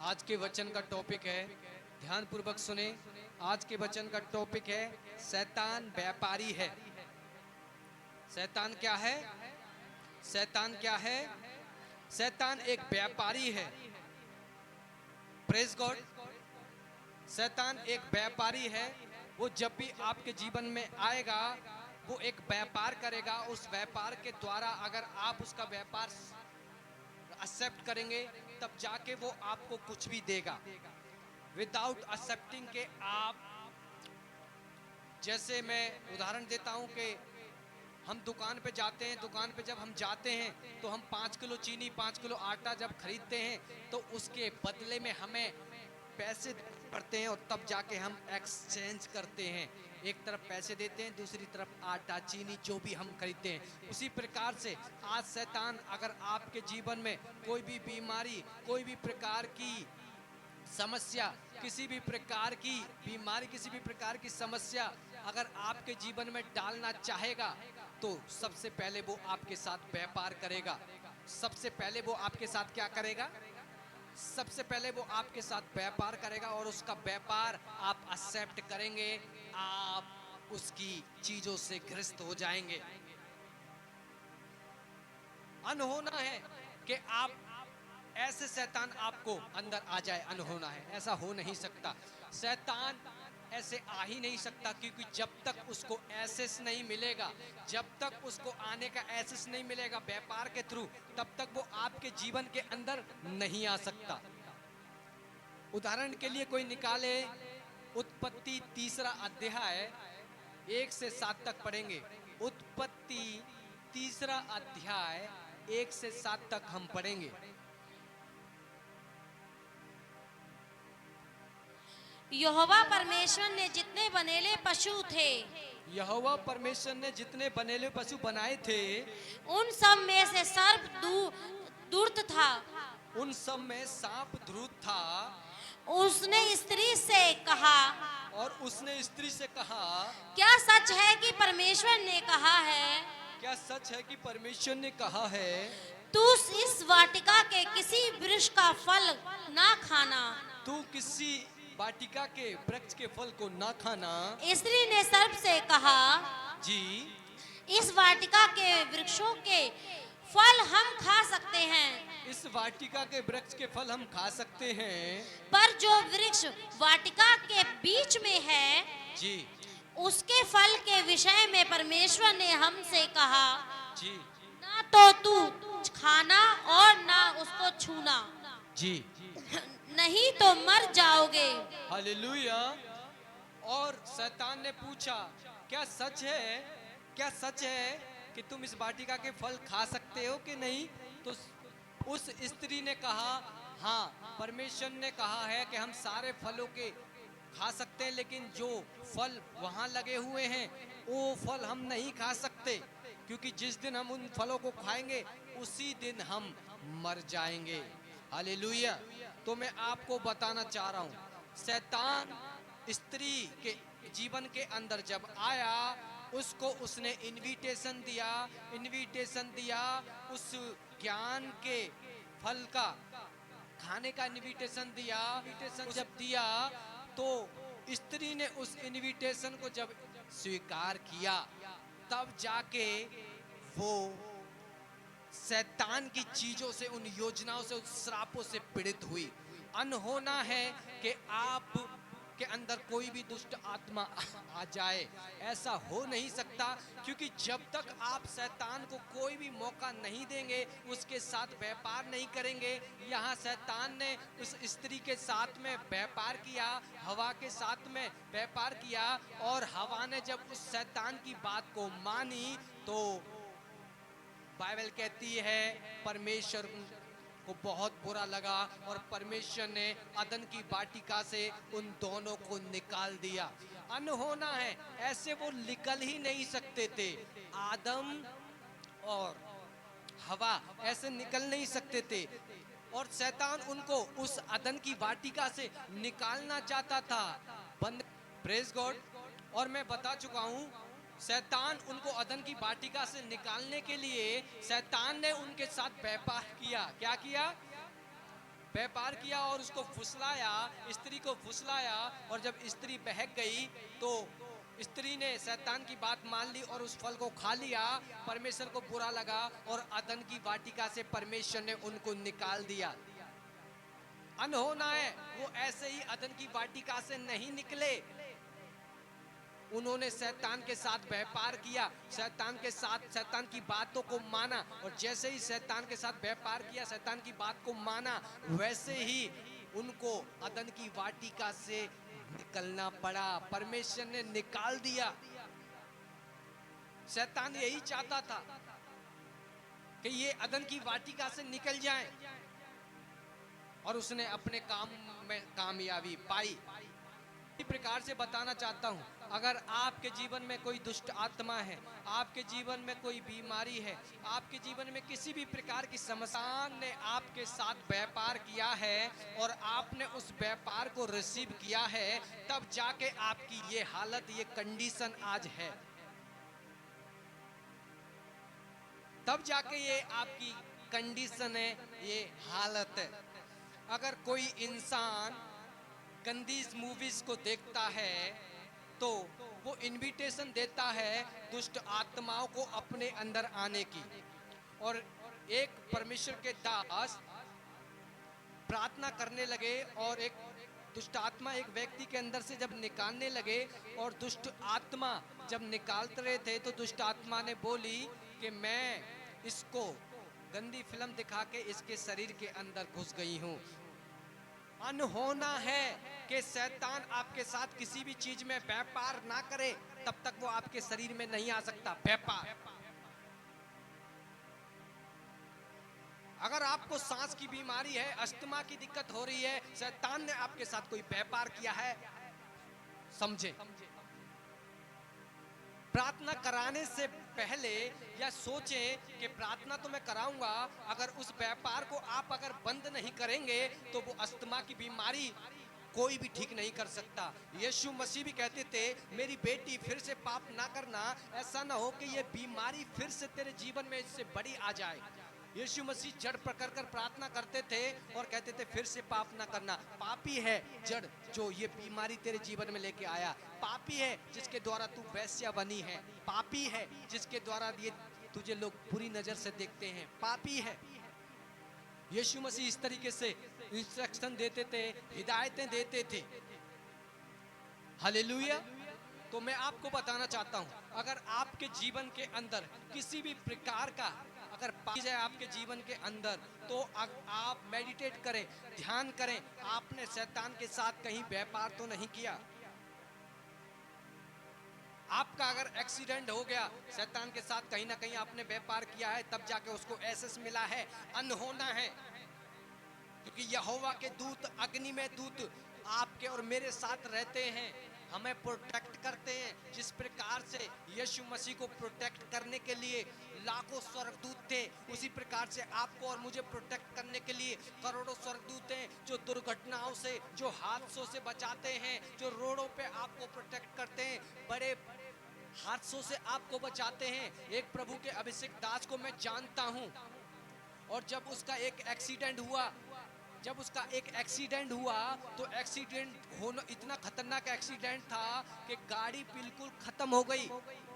आज के वचन का टॉपिक है, ध्यान पूर्वक सुने। आज के वचन का टॉपिक है, शैतान व्यापारी है। शैतान क्या है? शैतान क्या है? शैतान एक व्यापारी है। Praise God. शैतान एक व्यापारी है। वो जब भी आपके जीवन में आएगा, वो एक व्यापार करेगा। उस व्यापार के द्वारा अगर आप उसका व्यापार एक्सेप्ट करेंगे, तब जाके वो आपको कुछ भी देगा। विदाउट एक्सेप्टिंग के आप, जैसे मैं उदाहरण देता हूं कि हम दुकान पे जाते हैं। दुकान पे जब हम जाते हैं तो हम 5 किलो चीनी, 5 किलो आटा जब खरीदते हैं, तो उसके बदले में हमें पैसे पड़ते हैं, और तब जाके हम एक्सचेंज करते हैं। एक तरफ पैसे देते हैं, दूसरी तरफ आटा, चीनी, जो भी हम खरीदते हैं। उसी प्रकार से आज शैतान अगर आपके जीवन में कोई भी बीमारी, कोई भी प्रकार की समस्या, किसी भी प्रकार की बीमारी, किसी भी प्रकार की समस्या अगर आपके जीवन में डालना चाहेगा, तो सबसे पहले वो आपके साथ व्यापार करेगा। सबसे पहले वो आपके साथ क्या करेगा? सबसे पहले वो आपके साथ व्यापार करेगा, और उसका व्यापार आप एक्सेप्ट करेंगे, आप उसकी चीजों से ग्रस्त हो जाएंगे। अनहोना है कि आप ऐसे शैतान आपको अंदर आ जाए। अनहोना है, ऐसा हो नहीं सकता। शैतान ऐसे आ ही नहीं सकता, क्योंकि जब तक उसको एक्सेस नहीं मिलेगा, जब तक उसको आने का एक्सेस नहीं मिलेगा व्यापार के थ्रू, तब तक वो आपके जीवन के अंदर नहीं आ सकता। उदाहरण के लिए कोई निकाले, उत्पत्ति 3 अध्याय 1 से 7 तक पढ़ेंगे। उत्पत्ति 3 अध्याय 1 से 7 तक हम पढ़ेंगे। यहोवा परमेश्वर ने जितने बनेले पशु थे, यहोवा परमेश्वर ने जितने बनेले पशु बनाए थे, उन सब में से सर्प दुष्ट था। उन सब में सांप धूर्त था। उसने स्त्री से कहा, और उसने स्त्री से कहा, क्या सच है कि परमेश्वर ने कहा है, क्या सच है कि परमेश्वर ने कहा है, तू इस वाटिका के किसी वृक्ष का फल ना खाना? तू किसी वाटिका के वृक्ष के फल को ना खाना। स्त्री ने सर्प से कहा, जी, इस वाटिका के वृक्षों के फल हम खा सकते हैं, इस वाटिका के वृक्ष के फल हम खा सकते हैं, पर जो वृक्ष वाटिका के बीच में है, जी, उसके फल के विषय में परमेश्वर ने हमसे कहा, जी, ना तो तू खाना और ना उसको छूना, जी, नहीं तो मर जाओगे। हालेलुया। और शैतान ने पूछा, क्या सच है, क्या सच है कि तुम इस वाटिका के फल खा सकते हो कि नहीं? तो उस स्त्री ने कहा, हाँ, परमेश्वर ने कहा है कि हम सारे फलों के खा सकते हैं, लेकिन जो फल वहाँ लगे हुए हैं वो फल हम नहीं खा सकते, क्योंकि जिस दिन हम उन फलों को खाएंगे उसी दिन हम मर जाएंगे। हालेलुया। तो मैं आपको बताना चाह रहा हूँ, शैतान स्त्री के जीवन के अंदर जब आया, उसको उसने इनविटेशन दिया, उस ज्ञान के फल का खाने का इनविटेशन दिया। इनविटेशन जब दिया, तो स्त्री ने उस इनविटेशन को जब स्वीकार किया, तब जाके वो शैतान की चीजों से, उन योजनाओं से, उन श्रापों से पीड़ित हुई। अनहोना है कि आप के अंदर कोई भी दुष्ट आत्मा आ जाए, ऐसा हो नहीं सकता, क्योंकि जब तक आप शैतान को कोई भी मौका नहीं देंगे, उसके साथ व्यापार नहीं करेंगे। यहाँ शैतान ने उस स्त्री के साथ में व्यापार किया, हवा के साथ में व्यापार किया, और हवा ने जब उस शैतान की बात को मानी, तो बाइबल कहती है परमेश्वर को बहुत बुरा लगा, और परमेश्वर ने अदन की वाटिका से उन दोनों को निकाल दिया। अनहोना है, ऐसे वो निकल ही नहीं सकते थे। आदम और हवा ऐसे निकल नहीं सकते थे, और शैतान उनको उस अदन की वाटिका से निकालना चाहता था। बंद, प्रेज गॉड। और मैं बता चुका हूं, शैतान उनको अदन की वाटिका से निकालने के लिए शैतान ने उनके साथ व्यापार किया। क्या किया? व्यापार किया और उसको फुसलाया, स्त्री को फुसलाया, और जब स्त्री बहक गई तो स्त्री ने शैतान की बात मान ली और उस फल को खा लिया। परमेश्वर को बुरा लगा और अदन की वाटिका से परमेश्वर ने उनको निकाल दिया। अनहोना है, वो ऐसे ही अदन की वाटिका से नहीं निकले। उन्होंने शैतान के साथ व्यापार किया, शैतान के साथ शैतान की बातों को माना, और जैसे ही शैतान के साथ व्यापार किया, शैतान की बात को माना, वैसे ही उनको अदन की वाटिका से निकलना पड़ा। परमेश्वर ने निकाल दिया। शैतान यही चाहता था कि ये अदन की वाटिका से निकल जाएं, और उसने अपने काम में कामयाबी पाई। इसी प्रकार से बताना चाहता हूं, अगर आपके जीवन में कोई दुष्ट आत्मा है, आपके जीवन में कोई बीमारी है, आपके जीवन में किसी भी प्रकार की समस्या ने आपके साथ व्यापार किया है और आपने उस व्यापार को रिसीव किया है, तब जाके आपकी ये हालत, ये कंडीशन आज है। तब जाके ये आपकी कंडीशन है, ये हालत है। अगर कोई इंसान गंदी मूवीज को देखता है तो वो इनविटेशन देता है दुष्ट आत्माओं को अपने अंदर आने की, और एक परमेश्वर के दास प्रार्थना करने लगे और एक दुष्ट आत्मा एक व्यक्ति के अंदर से जब निकालने लगे, और दुष्ट आत्मा जब निकालते रहे थे तो दुष्ट आत्मा ने बोली कि मैं इसको गंदी फिल्म दिखा के इसके शरीर के अंदर घुस गई हूँ। अनहोना है कि शैतान आपके साथ किसी भी चीज में व्यापार ना करे, तब तक वो आपके शरीर में नहीं आ सकता। व्यापार, अगर आपको सांस की बीमारी है, अस्थमा की दिक्कत हो रही है, शैतान ने आपके साथ कोई व्यापार किया है, समझे। प्रार्थना कराने से पहले या सोचें कि प्रार्थना तो मैं कराऊंगा, अगर उस व्यापार को आप अगर बंद नहीं करेंगे तो वो अस्थमा की बीमारी कोई भी ठीक नहीं कर सकता। यीशु मसीह भी कहते थे, मेरी बेटी फिर से पाप ना करना, ऐसा ना हो कि ये बीमारी फिर से तेरे जीवन में इससे बड़ी आ जाए। यीशु मसीह जड़ पकड़ कर प्रार्थना करते थे और कहते थे फिर से पाप ना करना। पापी है जड़ जो ये बीमारी तेरे जीवन में लेके आया, पापी है जिसके द्वारा तू वैश्या बनी है, पापी है जिसके द्वारा ये तुझे लोग बुरी नजर से देखते हैं, पापी है। यीशु मसीह इस तरीके से इंस्ट्रक्शन देते थे, हिदायतें देते थे। हालेलुया। तो मैं आपको बताना चाहता हूं, अगर आपके जीवन के अंदर किसी भी प्रकार का अगर पाप है आपके जीवन के अंदर, तो आप मेडिटेट करें, ध्यान करें, आपने शैतान के साथ कहीं व्यापार तो नहीं किया। आपका अगर एक्सीडेंट हो गया, शैतान के साथ कहीं ना कहीं आपने व्यापार किया है, तब जाके उसको एसेस मिला है। अनहोना है, क्योंकि यहोवा के दूत, अग्नि में दूत आपके और मेरे साथ रहते हैं, हमें प्रोटेक्ट करते हैं। जिस प्रकार से यीशु मसीह को प्रोटेक्ट करने के लिए लाखों स्वर्गदूत थे, उसी प्रकार से आपको और मुझे प्रोटेक्ट करने के लिए करोड़ों स्वर्गदूत हैं, जो दुर्घटनाओं से, जो हादसों से बचाते हैं, जो रोडों पे आपको प्रोटेक्ट करते हैं, बड़े हादसों से आपको बचाते हैं। एक प्रभु के अभिषेक दास को मैं जानता हूं, और जब उसका एक एक्सीडेंट हुआ, तो एक्सीडेंट होना इतना खतरनाक एक्सीडेंट था कि गाड़ी बिल्कुल खत्म हो गई,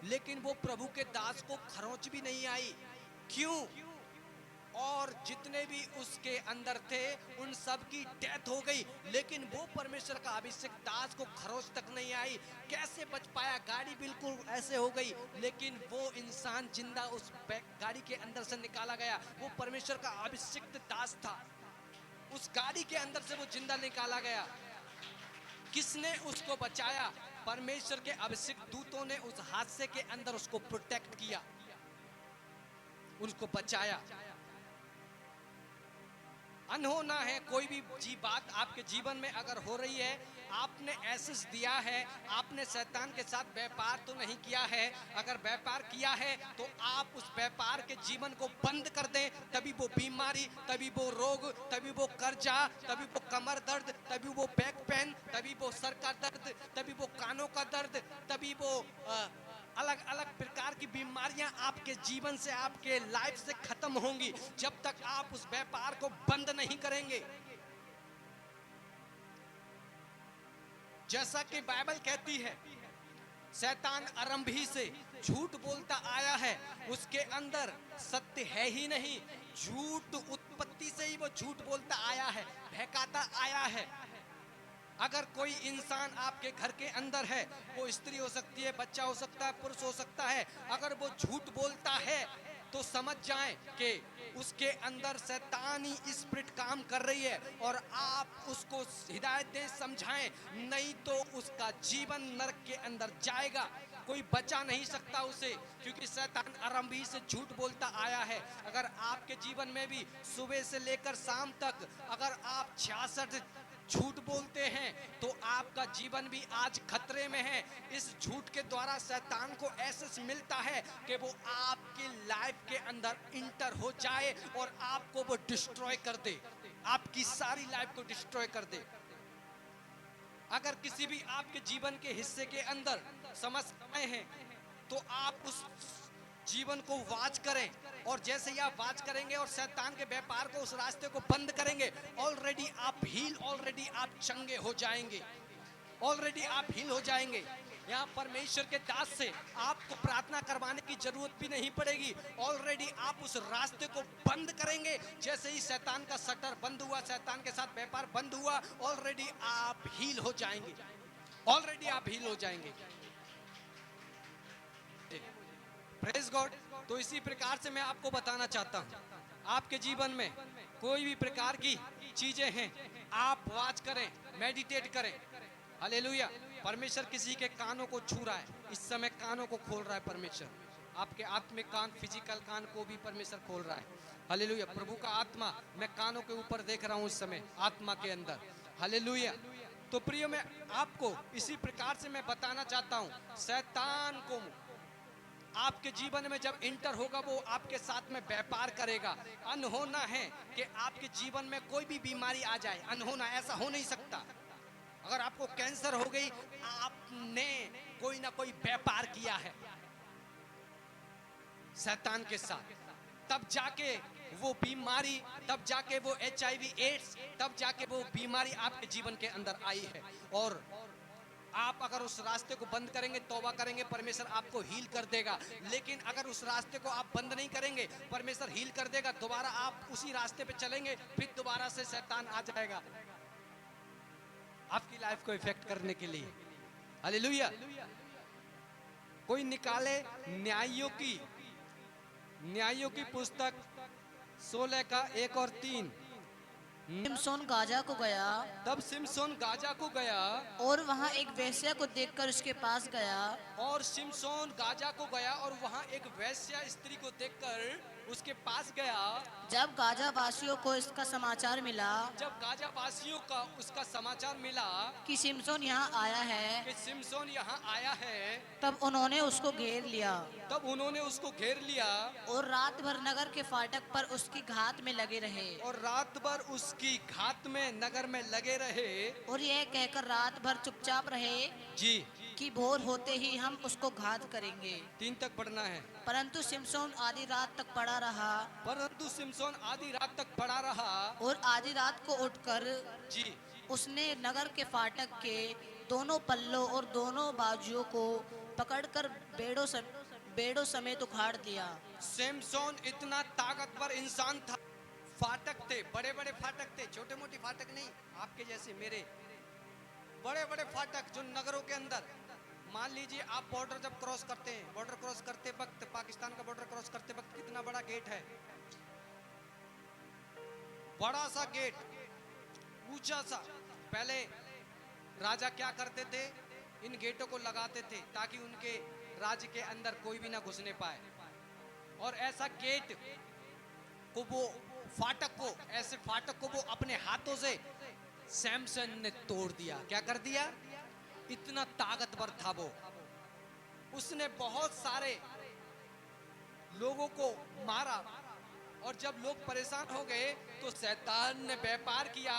लेकिन वो प्रभु के दास को खरोंच भी नहीं आई। क्यों? और जितने भी उसके अंदर थे उन सब की डेथ हो गई, लेकिन वो परमेश्वर का अभिषेक दास को खरोंच तक नहीं आई। कैसे बच पाया? गाड़ी बिल्कुल ऐसे हो गई, लेकिन वो इंसान जिंदा उस गाड़ी के अंदर से निकाला गया। वो परमेश्वर का अभिषेक दास था, उस गाड़ी के अंदर से वो जिंदा निकाला गया। किसने उसको बचाया? परमेश्वर के अभिषेक दूतों ने उस हादसे के अंदर उसको प्रोटेक्ट किया, उसको बचाया। अनहोना है, कोई भी बात आपके जीवन में अगर हो रही है, आपने एसेस दिया है, आपने शैतान के साथ व्यापार तो नहीं किया है। अगर व्यापार किया है तो आप उस व्यापार के जीवन को बंद कर दें, तभी वो बीमारी, तभी वो रोग, तभी वो कर्जा, तभी वो कमर दर्द, तभी वो बैक पेन, तभी वो सर का दर्द, तभी वो कानों का दर्द, तभी वो अलग अलग प्रकार की बीमारियां आपके जीवन से, आपके लाइफ से खत्म होंगी, जब तक आप उस व्यापार को बंद नहीं करेंगे। जैसा कि बाइबल कहती है, शैतान आरंभ ही से झूठ बोलता आया है, उसके अंदर सत्य है ही नहीं। झूठ उत्पत्ति से ही वो झूठ बोलता आया है, बहकाता आया है। अगर कोई इंसान आपके घर के अंदर है, वो स्त्री हो सकती है, बच्चा हो सकता है, पुरुष हो सकता है, अगर वो झूठ बोलता है तो समझ जाएं कि उसके अंदर शैतानी स्पिरिट काम कर रही है, और आप उसको हिदायत दें, समझाएं, नहीं तो उसका जीवन नरक के अंदर जाएगा। कोई बचा नहीं सकता उसे, क्योंकि शैतान आरंभ ही से झूठ बोलता आया है। अगर आपके जीवन में भी सुबह से लेकर शाम तक अगर आप 66 झूठ बोलते हैं तो आपका जीवन भी आज खतरे में है। इस झूठ के द्वारा शैतान को ऐसे मिलता है कि वो आपकी लाइफ के अंदर इंटर हो जाए और आपको वो डिस्ट्रॉय कर दे, आपकी सारी लाइफ को डिस्ट्रॉय कर दे। अगर किसी भी आपके जीवन के हिस्से के अंदर समस्याएं हैं तो आप उस जीवन को वाच करें, और जैसे ही आप वाच करेंगे और शैतान के व्यापार को, उस रास्ते को बंद करेंगे, ऑलरेडी आप हील, ऑलरेडी आप चंगे हो जाएंगे, ऑलरेडी आप हील हो जाएंगे। यहाँ परमेश्वर के दास से आपको प्रार्थना करवाने की जरूरत भी नहीं पड़ेगी, ऑलरेडी आप उस रास्ते को बंद करेंगे। जैसे ही शैतान का शटर बंद हुआ, शैतान के साथ व्यापार बंद हुआ, ऑलरेडी आप हील हो जाएंगे, ऑलरेडी आप हील हो जाएंगे। Praise God. तो इसी प्रकार से मैं आपको बताना चाहता हूँ, आपके जीवन में कोई भी प्रकार की चीजें हैं, आप वाच करें, मेडिटेट करें। हालेलुया। परमेश्वर किसी के कानों को छू रहा है, इस समय कानों को खोल रहा है परमेश्वर, आपके आत्मिक कान, फिजिकल कान को भी परमेश्वर खोल रहा है। हालेलुया। प्रभु का आत्मा मैं कानों के ऊपर देख रहा हूँ इस समय, आत्मा के अंदर। हालेलुया। तो प्रिय, मैं आपको इसी प्रकार से मैं बताना चाहता हूँ, शैतान को आपके जीवन में जब इंटर होगा, वो आपके साथ में व्यापार करेगा। अनहोना है कि आपके जीवन में कोई भी बीमारी आ जाए, अनहोना, ऐसा हो नहीं सकता। अगर आपको कैंसर हो गई, आपने कोई ना कोई व्यापार किया है शैतान के साथ, तब जाके वो बीमारी, तब जाके वो HIV एड्स, तब जाके वो बीमारी आपके जीवन के अंदर आई है। और आप अगर उस रास्ते को बंद करेंगे, तौबा करेंगे, परमेश्वर आपको हील कर देगा। लेकिन अगर उस रास्ते को आप बंद नहीं करेंगे, परमेश्वर हील कर देगा, दोबारा आप उसी रास्ते पे चलेंगे, फिर दोबारा से शैतान आ जाएगा आपकी लाइफ को इफेक्ट करने के लिए। हालेलुया। कोई निकाले न्यायों की पुस्तक 16 का 1 और 3। सिमसोन गाजा को गया, तब सिमसोन गाजा को गया, और वहाँ एक वेश्या को देखकर उसके पास गया। और सिमसोन गाजा को गया और वहाँ एक वेश्या स्त्री को देखकर उसके पास गया। जब गाजा वासियों को इसका समाचार मिला, जब गाजा वासियों का उसका समाचार मिला कि सिमसोन यहाँ आया है, कि सिमसोन यहाँ आया है, तब उन्होंने उसको घेर लिया, तब उन्होंने उसको घेर लिया और रात भर नगर के फाटक पर उसकी घात में लगे रहे, और रात भर उसकी घात में नगर में लगे रहे। और यह कहकर रात भर चुपचाप रहे जी, कि भोर होते ही हम उसको घात करेंगे। 3 तक पढ़ना है। परंतु सिमसोन आधी रात तक पड़ा रहा, परंतु सिमसोन आधी रात तक पड़ा रहा। और आधी रात को उठकर जी, उसने नगर के फाटक के दोनों पल्लों और दोनों बाजुओं को पकड़कर बेड़ों समेत उखाड़ दिया। सिमसोन इतना ताकतवर इंसान था। फाटक थे, बड़े बड़े फाटक थे, छोटे मोटे फाटक नहीं, आपके जैसे मेरे बड़े बड़े फाटक जो नगरों के अंदर। मान लीजिए आप बॉर्डर जब क्रॉस करते हैं, बॉर्डर क्रॉस करते वक्त, पाकिस्तान का बॉर्डर क्रॉस करते वक्त कितना बड़ा गेट है, बड़ा सा गेट, ऊंचा सा। पहले राजा क्या करते थे, इन गेटों को लगाते थे ताकि उनके राज्य के अंदर कोई भी ना घुसने पाए। और ऐसा गेट को, वो फाटक को, ऐसे फाटक को वो अपने हाथों से सैमसन ने तोड़ दिया। क्या कर दिया? इतना ताकतवर था वो। उसने बहुत सारे लोगों को मारा, और जब लोग परेशान हो गए तो शैतान ने व्यापार किया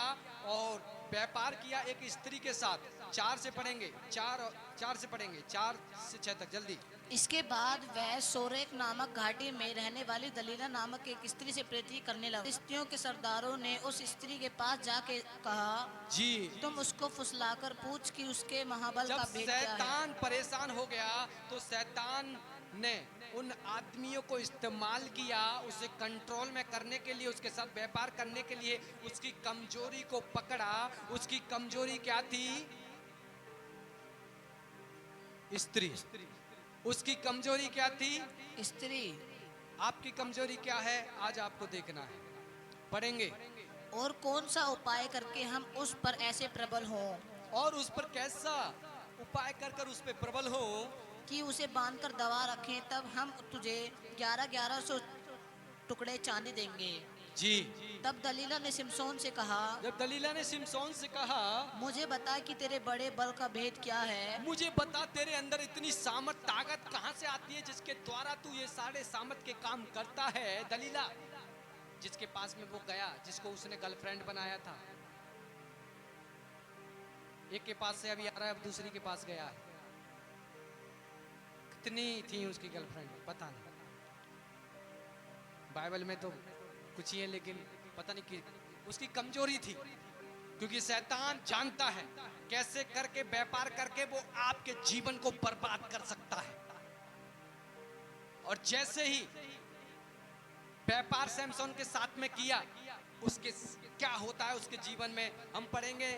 और व्यापार किया एक स्त्री के साथ। 4 से पढ़ेंगे, 4 से पढ़ेंगे, 4 से 6 तक जल्दी। इसके बाद वह सोरेक नामक घाटी में रहने वाली दलीला नामक एक स्त्री से प्रीति करने लगा। स्त्रियों के सरदारों ने उस स्त्री के पास जाके कहा, जी, तुम उसको फुसलाकर पूछ कि उसके महाबल जब का भेद क्या है। शैतान परेशान हो गया तो शैतान ने उन आदमियों को इस्तेमाल किया उसे कंट्रोल में करने के लिए, उसके साथ व्यापार करने के लिए। उसकी कमजोरी को पकड़ा। उसकी कमजोरी क्या थी? स्त्री। उसकी कमजोरी क्या थी? स्त्री। आपकी कमजोरी क्या है? आज आपको देखना है, पढ़ेंगे। और कौन सा उपाय करके हम उस पर ऐसे प्रबल हों और उस पर कैसा उपाय कर कर उस पर प्रबल हो कि उसे बांधकर दबा रखें, तब हम तुझे 1100 टुकड़े चांदी देंगे। जी। तब दलीला ने सिमसोन से कहा, जब दलीला ने सिमसोन से कहा, मुझे बता कि तेरे बड़े बल का भेद क्या है। मुझे बता तेरे अंदर इतनी सामर्थ ताकत कहाँ से आती है जिसके द्वारा तू ये सारे सामर्थ के काम करता है। दलीला जिसके पास में वो गया, जिसको उसने गर्लफ्रेंड बनाया था, एक के पास से अभी आ रहा है, अब दूसरी के पास गया है। कितनी थी उसकी गर्लफ्रेंड पता नहीं, बाइबल में तो कुछ ही है, लेकिन पता नहीं कि उसकी कमजोरी थी। क्योंकि शैतान जानता है कैसे करके व्यापार करके वो आपके जीवन को बर्बाद कर सकता है। और जैसे ही व्यापार सैमसन के साथ में किया, उसके क्या होता है उसके जीवन में हम पढ़ेंगे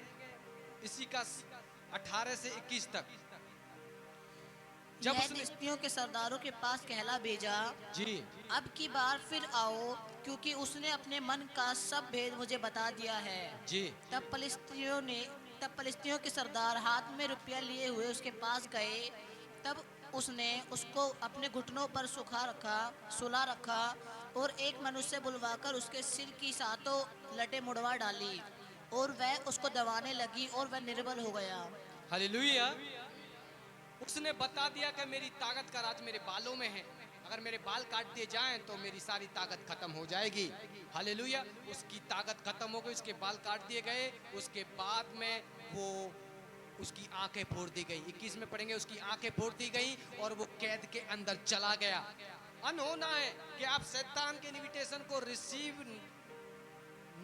इसी का 18 से 21 तक। जब उसने स्त्रियों के सरदारों के पास कहला भेजा, जी, अब की बार फिर आओ, क्योंकि उसने अपने मन का सब भेद मुझे बता दिया है। जी। तब फलिस्तियों के सरदार हाथ में रुपया लिए हुए उसके पास गए। तब उसने उसको अपने घुटनों पर सुला रखा और एक मनुष्य बुलवाकर उसके सिर की सातों लटें मुड़वा डाली और वह उसको दबाने लगी और वह निर्बल हो गया। हालेलुया। उसने बता दिया कि मेरी ताकत का राज मेरे बालों में है, अगर मेरे बाल काट दिए जाएं तो मेरी सारी ताकत खत्म हो जाएगी। हालेलुया। उसकी ताकत खत्म हो गई, उसके बाल काट दिए गए। उसके बाद में वो उसकी आंखें फोड़ दी गई। 21 में पढ़ेंगे, उसकी आंखें फोड़ दी गई और वो कैद के अंदर चला गया। अनहोना है कि आप शैतान के इनविटेशन को रिसीव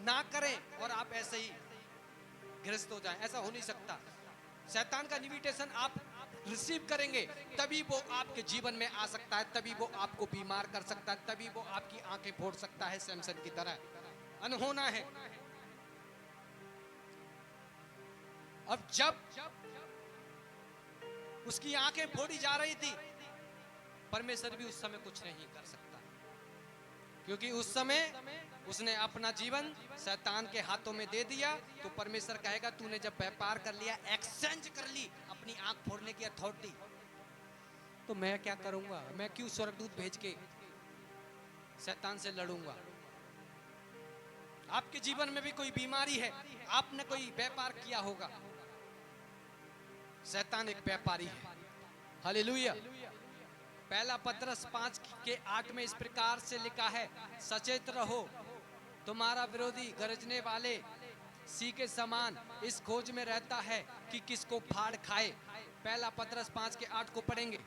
ना करें और आप ऐसे ही ग्रस्त हो जाएं, ऐसा हो नहीं सकता। शैतान का इनविटेशन आप रिसीव करेंगे तभी वो आपके जीवन में आ सकता है, तभी वो आपको बीमार कर सकता है, तभी वो आपकी आंखें फोड़ सकता है सैमसन की तरह। अनहोना है। अब जब उसकी आंखें फोड़ी जा रही थी, परमेश्वर भी उस समय कुछ नहीं कर सकता, क्योंकि उस समय उसने अपना जीवन शैतान के हाथों में दे दिया। तो परमेश्वर कहेगा तूने जब व्यापार कर लिया, एक्सचेंज कर ली अपनी आंख फोड़ने की अथॉरिटी, तो मैं क्या करूंगा? मैं क्यों स्वर्गदूत भेज के शैतान से लड़ूंगा? आपके जीवन में भी कोई बीमारी है, आपने कोई व्यापार किया होगा। शैतान एक व्यापारी है। हालेलुया। पहला पतरस 5:8 में इस प्रकार से लिखा है, सचेत रहो, तुम्हारा विरोधी गरजने वाले सी के समान इस खोज में रहता है कि किसको फाड़ खाए। पहला पतरस 5:8 को पढ़ेंगे।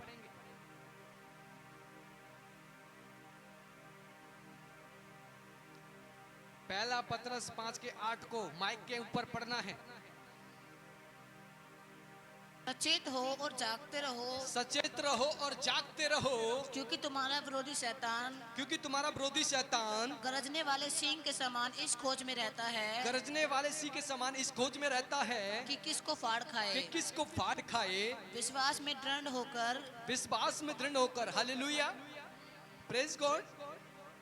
पहला पतरस 5:8 को माइक के ऊपर पढ़ना है। सचेत हो और जागते रहो, सचेत रहो और जागते रहो, क्योंकि तुम्हारा विरोधी शैतान गरजने वाले सिंह के समान इस खोज में रहता है, गरजने वाले सी के समान इस खोज में रहता है कि किसको फाड़ खाए। कि किसको फाड़ खाए। विश्वास में दृढ़ होकर हालेलुया, प्रेज गॉड।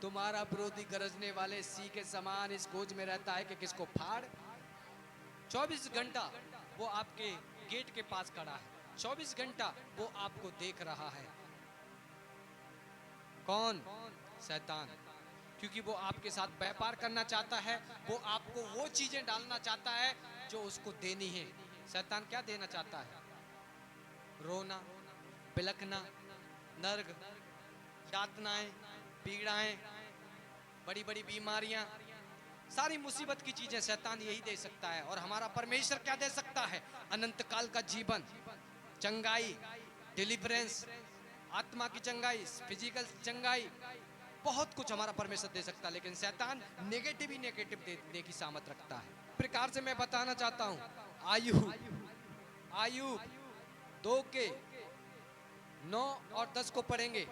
तुम्हारा विरोधी गरजने वाले सी के समान इस खोज में रहता है कि किसको फाड़। 24 घंटा वो आपके गेट के पास खड़ा है, 24 घंटा वो आपको देख रहा है। कौन? शैतान। क्योंकि वो आपके साथ व्यापार करना चाहता है, वो आपको वो चीजें डालना चाहता है जो उसको देनी है। शैतान क्या देना चाहता है? रोना, बिलखना, नर्क, यातनाएं, पीड़ाएं, बड़ी बड़ी बीमारियां, सारी मुसीबत की चीजें शैतान यही दे सकता है। और हमारा परमेश्वर क्या दे सकता है? अनंत काल का जीवन, चंगाई, डिलीवरेंस, आत्मा की चंगाई, फिजिकल चंगाई, बहुत कुछ हमारा परमेश्वर दे सकता है। लेकिन शैतान नेगेटिव ही नेगेटिव देने की सामत रखता है। प्रकार से मैं बताना चाहता हूं, आयुब 2 के 9 और 10 को पढ़ेंगे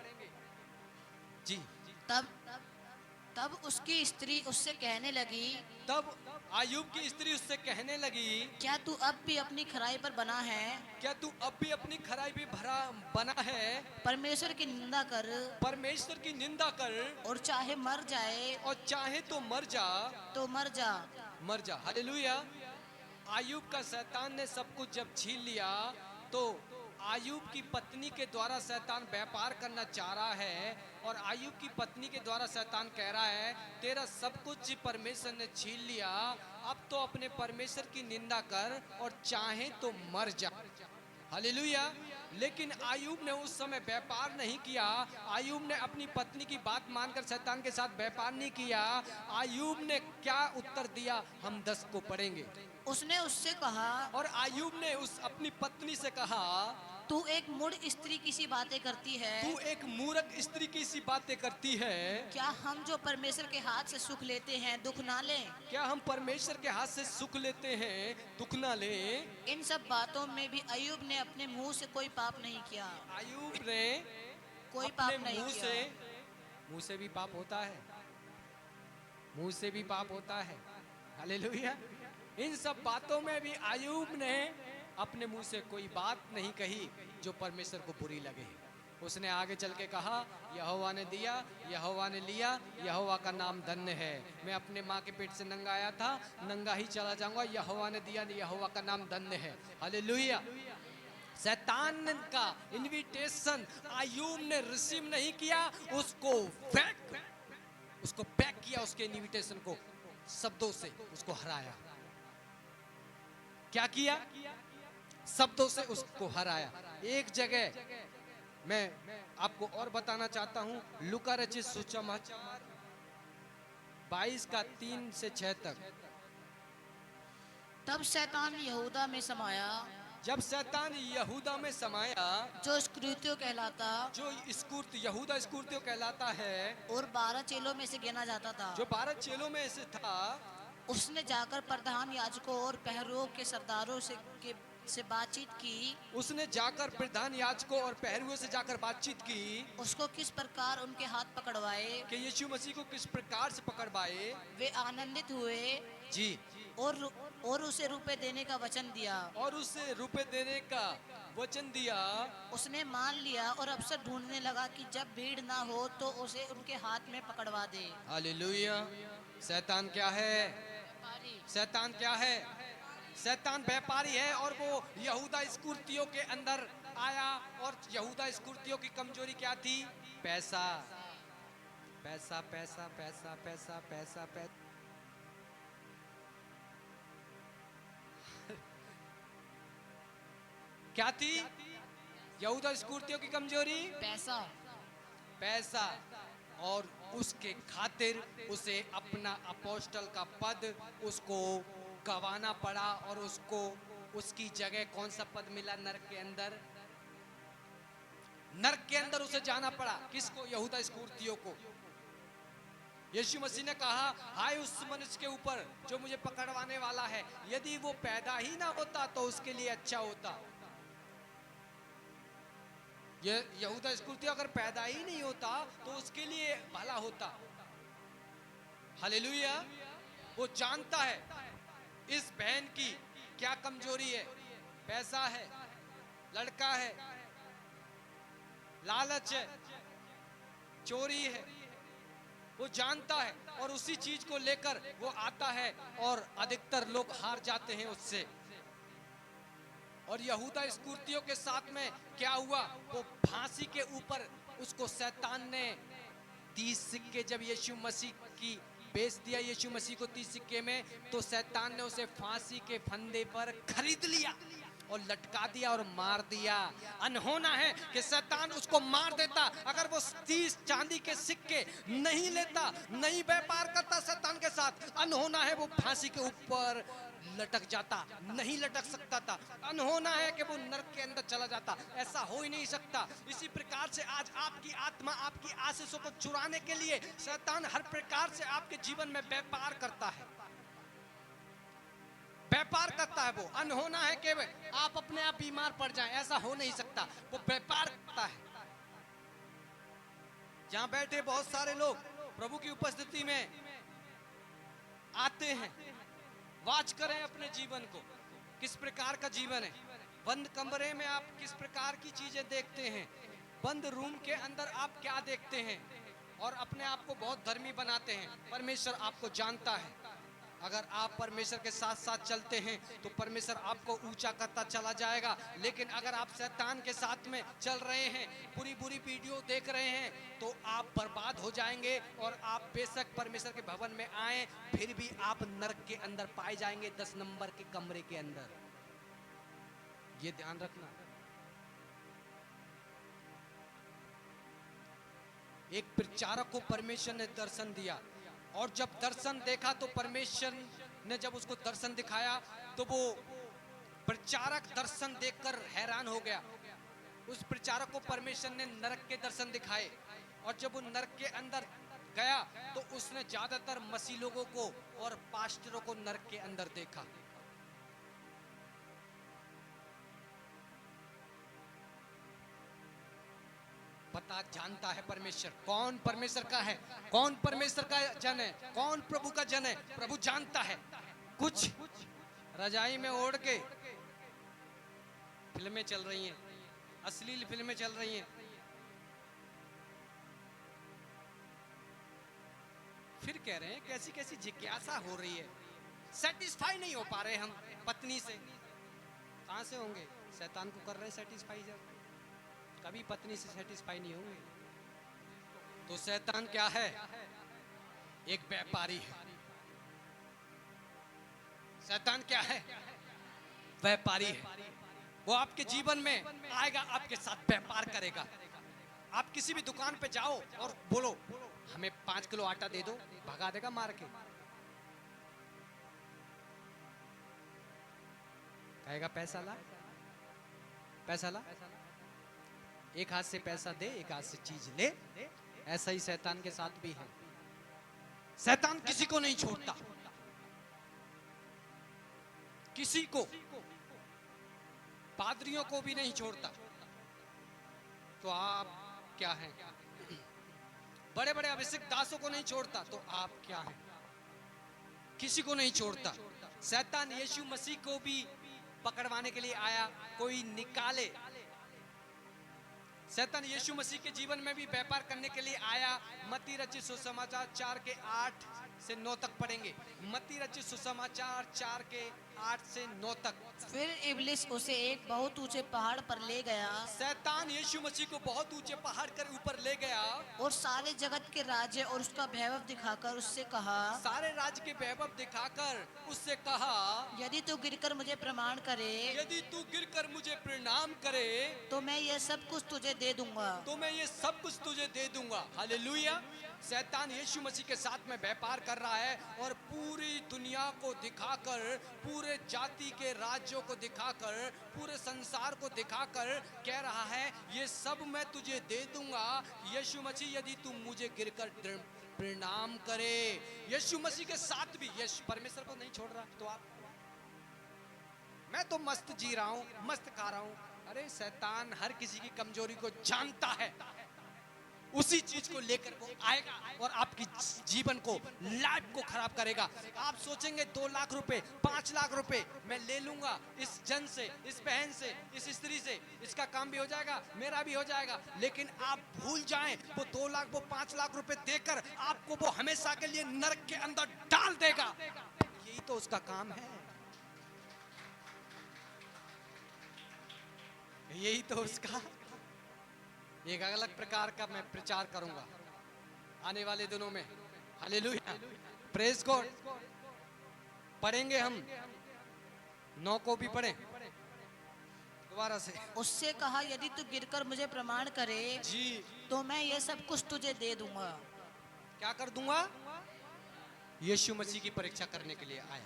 जी। तब तब उसकी स्त्री उससे कहने लगी, तब आयुब की स्त्री उससे कहने लगी, क्या तू अब भी अपनी खराई पर बना है? क्या तू अब भी अपनी खराई पे बना है? परमेश्वर की निंदा कर परमेश्वर की निंदा कर, और चाहे मर जाए और चाहे तो मर जा, तो मर जा। मर जा। हालेलुया। आयुब का शैतान ने सब कुछ जब छीन लिया, तो आयुब की पत्नी के द्वारा शैतान व्यापार करना चाह रहा है। और आयुब की पत्नी के द्वारा शैतान कह रहा है, तेरा सब कुछ परमेश्वर ने छीन लिया, अब तो अपने परमेश्वर की निंदा कर और चाहे तो मर जा। हालेलुया। लेकिन आयुब ने उस समय व्यापार नहीं किया। आयुब ने अपनी पत्नी की बात मानकर शैतान के साथ व्यापार नहीं किया। आयुब ने क्या उत्तर दिया, हम 10 को पढ़ेंगे। उसने उससे कहा, और आयुब ने उस अपनी पत्नी से कहा, तू एक मूढ़ स्त्री की सी बातें करती है। तू एक मूर्ख स्त्री की सी बातें करती है। क्या हम जो परमेश्वर के हाथ से सुख लेते हैं दुख ना लें? क्या हम परमेश्वर के हाथ से सुख लेते हैं दुख ना लें? इन सब बातों में भी अय्यूब ने अपने मुंह से कोई पाप नहीं किया। आयुब ने कोई अपने पाप नहीं मुंह से भी पाप होता है, मुंह से भी पाप होता है। हालेलुया। इन सब बातों में भी आयुब ने अपने मुंह से कोई बात नहीं कही जो परमेश्वर को बुरी लगे। उसने आगे चल के कहा, यहोवा ने दिया, यहोवा ने लिया, यहोवा का नाम धन्य है। मैं अपने माँ के पेट से नंगा आया था, नंगा ही चला जाऊंगा। यहोवा ने दिया, यहोवा का नाम धन्य है। हालेलुया। शैतान का इनविटेशन आयुब ने रिसीव नहीं किया, उसको बैक किया, उसके इनविटेशन को शब्दों से उसको हराया। क्या किया? शब्दों से उसको हराया। एक जगह मैं आपको और बताना चाहता हूं, लूका रचित सुसमाचार 22 का 3 से 6 तक। तब शैतान यहूदा में समाया, जब शैतान यहूदा में समाया, जो इस्करियोती कहलाता, जो यहूदा इस्करियोती कहलाता है, और 12 चेलों में से गिना जाता था। जो 12 चेलों में से था, उसने जाकर प्रधान याजकों और पहरुओं के सरदारों से बातचीत की। उसने जाकर प्रधान याजकों और पहरुओं से जाकर बातचीत की, उसको किस प्रकार उनके हाथ पकड़वाए, कि यीशु मसीह को किस प्रकार से पकड़वाए। वे आनंदित हुए जी। और उसे रुपए देने का वचन दिया। और उसे रुपए देने का वचन दिया। उसने मान लिया और अवसर ढूंढने लगा कि जब भीड़ ना हो तो उसे उनके हाथ में पकड़वा दे। हालेलुया। शैतान क्या है? शैतान क्या है? शैतान व्यापारी है। और वो यहूदा इस्करियोतियों के अंदर आया। और यहूदा इस्करियोतियों की कमजोरी क्या थी? पैसा, पैसा, पैसा, पैसा, पैसा, पैसा, पैसा। क्या थी यहूदा इस्करियोतियों की कमजोरी? पैसा। पैसा। और उसके खातिर उसे अपना अपोस्टल का पद उसको गवाना पड़ा। और उसको उसकी जगह कौन सा पद मिला? नरक के अंदर। नरक के अंदर उसे जाना पड़ा। किसको? यहूदा इस्करियोतियों को। यीशु मसीह ने कहा, हाय उस मनुष्य के ऊपर जो मुझे पकड़वाने वाला है। यदि वो पैदा ही ना होता तो उसके लिए अच्छा होता। ये यहूदा इस्करियोती अगर पैदा ही नहीं होता तो उसके लिए भला होता। हालेलुया। वो जानता है इस बहन की क्या कमजोरी है। पैसा है, लड़का है, लालच है, चोरी है। वो जानता है और उसी चीज को लेकर वो आता है और अधिकतर लोग हार जाते हैं उससे। और यहूदा इस्करियोतियों के साथ में क्या हुआ? वो फांसी के ऊपर उसको शैतान ने 30 सिक्के जब यीशु मसीह की बेच दिया, यीशु मसीह को 30 सिक्के में, तो शैतान ने उसे फांसी के फंदे पर खरीद लिया। और लटका दिया और मार दिया। अनहोना है कि शैतान उसको मार देता अगर वो 30 चांदी के सिक्के नहीं लेता, नहीं व्यापार करता शैतान के साथ। अनहोना है वो फांसी के ऊपर लटक जाता, नहीं लटक सकता था। अनहोना है कि वो नरक के अंदर चला जाता, ऐसा हो ही नहीं सकता। इसी प्रकार से आज आपकी आत्मा, आपकी आशीषों को चुराने के लिए शैतान हर प्रकार से आपके जीवन में व्यापार करता है, व्यापार करता है। वो अनहोना है कि आप अपने आप बीमार पड़ जाएं, ऐसा हो नहीं सकता। वो व्यापार करता है। जहां बैठे बहुत सारे लोग प्रभु की उपस्थिति में आते हैं, वाच करें अपने जीवन को, किस प्रकार का जीवन है। बंद कमरे में आप किस प्रकार की चीजें देखते हैं, बंद रूम के अंदर आप क्या देखते हैं, और अपने आप को बहुत धर्मी बनाते हैं। परमेश्वर आपको जानता है। अगर आप परमेश्वर के साथ साथ चलते हैं तो परमेश्वर आपको ऊंचा करता चला जाएगा। लेकिन अगर आप शैतान के साथ में चल रहे हैं, बुरी बुरी वीडियो देख रहे हैं, तो आप बर्बाद हो जाएंगे। और आप बेशक परमेश्वर के भवन में आए, फिर भी आप नरक के अंदर पाए जाएंगे, 10 नंबर के कमरे के अंदर। ये ध्यान रखना। एक प्रचारक को परमेश्वर ने दर्शन दिया, और जब दर्शन देखा तो परमेश्वर ने जब उसको दर्शन दिखाया तो वो प्रचारक दर्शन देखकर हैरान हो गया। उस प्रचारक को परमेश्वर ने नरक के दर्शन दिखाए, और जब वो नरक के अंदर गया तो उसने ज्यादातर मसीह लोगों को और पास्टरों को नरक के अंदर देखा। पता जानता है परमेश्वर कौन परमेश्वर का है, कौन परमेश्वर का जन है, कौन प्रभु का जन है। प्रभु जानता है। कुछ रजाई में ओढ़ के फिल्में चल रही हैं, अश्लील फिल्में चल रही हैं, फिर कह रहे हैं कैसी कैसी जिज्ञासा हो रही है, सेटिस्फाई नहीं हो पा रहे हम पत्नी से। कहां से होंगे? शैतान को कर रहे हैं सेटिस्फाई। जब कभी पत्नी से सेटिस्फाई नहीं होंगे। तो शैतान क्या है? एक व्यापारी है। शैतान क्या है? व्यापारी है। वो आपके जीवन में आएगा, आपके साथ व्यापार करेगा। आप किसी भी दुकान पे जाओ और बोलो हमें 5 किलो आटा दे दो, भगा देगा मार के। कहेगा पैसा ला, पैसा ला। एक हाथ से पैसा दे, एक हाथ से चीज ले। ऐसा ही शैतान के साथ भी है। शैतान किसी को नहीं छोड़ता, किसी को, पादरियों को भी नहीं छोड़ता। तो आप क्या हैं? बड़े बड़े अभिषेक दासों को नहीं छोड़ता, तो आप क्या हैं? किसी को नहीं छोड़ता। शैतान यीशु मसीह को भी पकड़वाने के लिए आया, कोई निकाले। शैतान यीशु मसीह के जीवन में भी व्यापार करने के लिए आया। मत्ती रचित सुसमाचार 4 के 8 से 9 तक पढ़ेंगे। मत्ती रचित सुसमाचार 4 के 8 से 9 तक। फिर इब्लिस उसे एक बहुत ऊंचे पहाड़ पर ले गया शैतान यीशु मसीह को बहुत ऊंचे पहाड़ के ऊपर ले गया, और सारे जगत के राज्य और उसका वैभव दिखाकर उससे कहा, सारे राज्य के वैभव दिखाकर उससे कहा, यदि तू गिरकर मुझे प्रमाण करे, यदि तू गिरकर मुझे प्रणाम करे तो मैं यह सब कुछ तुझे दे दूंगा। तो मैं ये सब कुछ तुझे दे दूंगा। हालेलुया। शैतान यीशु मसीह के साथ में व्यापार कर रहा है, और पूरी दुनिया को दिखाकर, पूरे जाति के राज्यों को दिखाकर, पूरे संसार को दिखाकर कह रहा है ये सब मैं तुझे दे दूंगा यीशु मसीह, यदि तू मुझे गिरकर प्रणाम करे। यीशु मसीह के साथ भी यीशु परमेश्वर को नहीं छोड़ रहा। तो आप, मैं तो मस्त जी रहा हूं, मस्त खा रहा हूं। अरे शैतान हर किसी की कमजोरी को जानता है, उसी चीज को लेकर वो आएगा और आपकी जीवन को, लाइफ को खराब करेगा। आप सोचेंगे 2 लाख रुपए, 5 लाख रुपए मैं ले लूंगा इस जन से, इस बहन से, इस स्त्री से, इसका काम भी हो जाएगा, मेरा भी हो जाएगा। लेकिन आप भूल जाएं, वो 2 लाख, वो 5 लाख रुपए देकर आपको वो हमेशा के लिए नरक के अंदर डाल देगा। यही तो उसका काम है, यही तो उसका। एक अलग प्रकार का मैं प्रचार करूंगा आने वाले दिनों में। Hallelujah, praise God. पढ़ेंगे हम 9 को भी पढ़ें, दोबारा से उससे कहा, यदि तू गिरकर मुझे प्रमाण करे जी, तो मैं ये सब कुछ तुझे दे दूंगा। क्या कर दूंगा? यीशु मसीह की परीक्षा करने के लिए आया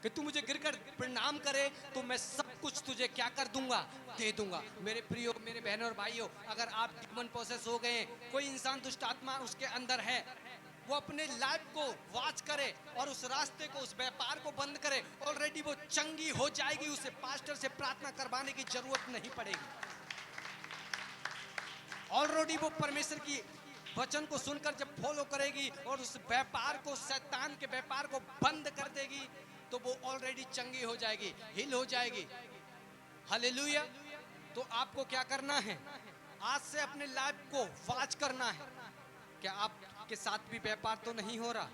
कि तू मुझे गिरकर प्रणाम करे तो मैं सब कुछ तुझे क्या कर दूंगा? दे दूंगा। मेरे प्रियो, मेरे बहनों और भाइयों, अगर आप डिमन पोसेस हो गए, कोई इंसान दुष्ट आत्मा उसके अंदर है, वो अपने लाइफ को वॉच करे और उस रास्ते को, उस व्यापार को बंद करे, ऑलरेडी वो चंगी हो जाएगी। उसे पास्टर से प्रार्थना करवाने की जरूरत नहीं पड़ेगी। ऑलरेडी वो परमेश्वर की वचन को सुनकर जब फॉलो करेगी और उस व्यापार को, शैतान के व्यापार को बंद कर देगी, तो वो ऑलरेडी चंगी हो जाएगी, हिल हो जाएगी। हालेलुया। तो आपको क्या करना है? आज से अपने लाइफ को वॉच करना है। क्या आपके साथ भी व्यापार तो नहीं हो रहा?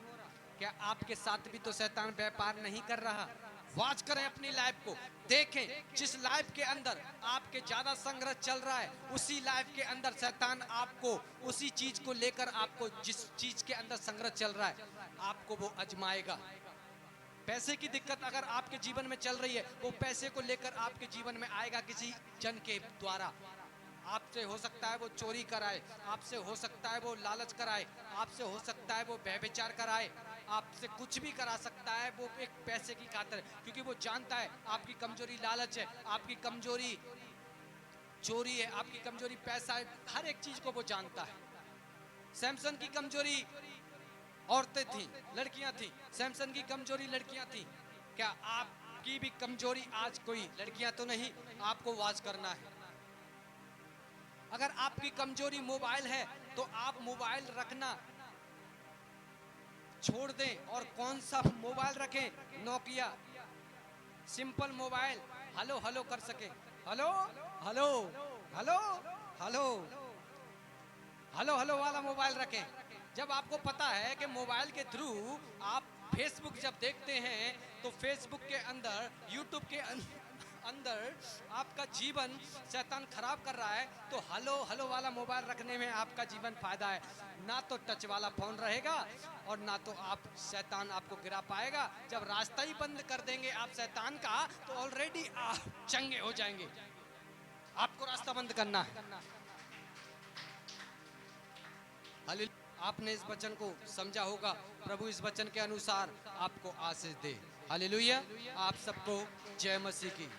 क्या आपके साथ भी तो शैतान व्यापार नहीं कर रहा? वॉच करें अपनी लाइफ को, देखें जिस लाइफ के अंदर आपके ज्यादा संग्रह चल रहा है, उसी लाइफ के अंदर शैतान आपको उसी चीज को लेकर, आपको जिस चीज के अंदर संग्रह चल रहा है, आपको वो आजमाएगा। पैसे की दिक्कत अगर आपके जीवन में चल रही है, वो पैसे को लेकर आपके जीवन में आएगा किसी जन के द्वारा। आपसे हो सकता है वो चोरी कराए, आपसे हो सकता है वो लालच कराए, आपसे हो सकता है वो व्यभिचार कराए, आपसे कुछ भी करा सकता है वो एक पैसे की खातिर, क्योंकि वो जानता है आपकी कमजोरी लालच है, आपकी कमजोरी चोरी है, आपकी कमजोरी पैसा है। हर एक चीज को वो जानता है। सैमसन की कमजोरी औरतें थी, लड़कियां थी। सैमसन की कमजोरी लड़कियां थी। क्या आपकी भी कमजोरी आज कोई लड़कियां तो नहीं? आपको वाच करना है। अगर आपकी कमजोरी मोबाइल है तो आप मोबाइल रखना छोड़ दें। और कौन सा मोबाइल रखें? Nokia, simple mobile, hello hello कर सके, hello hello hello hello hello hello वाला मोबाइल रखें। जब आपको पता है कि मोबाइल के थ्रू आप फेसबुक जब देखते हैं, तो फेसबुक के अंदर, यूट्यूब के अंदर आपका जीवन शैतान खराब कर रहा है, तो हेलो हेलो वाला मोबाइल रखने में आपका जीवन फायदा है। ना तो टच वाला फोन रहेगा और ना तो आप, शैतान आपको गिरा पाएगा। जब रास्ता ही बंद कर देंगे आप शैतान का, तो ऑलरेडी आप चंगे हो जाएंगे। आपको रास्ता बंद करना है। हालेलुया। आपने इस वचन को समझा होगा। प्रभु इस वचन के अनुसार आपको आशीष दे। हालेलुया। आप सबको जय मसीह की।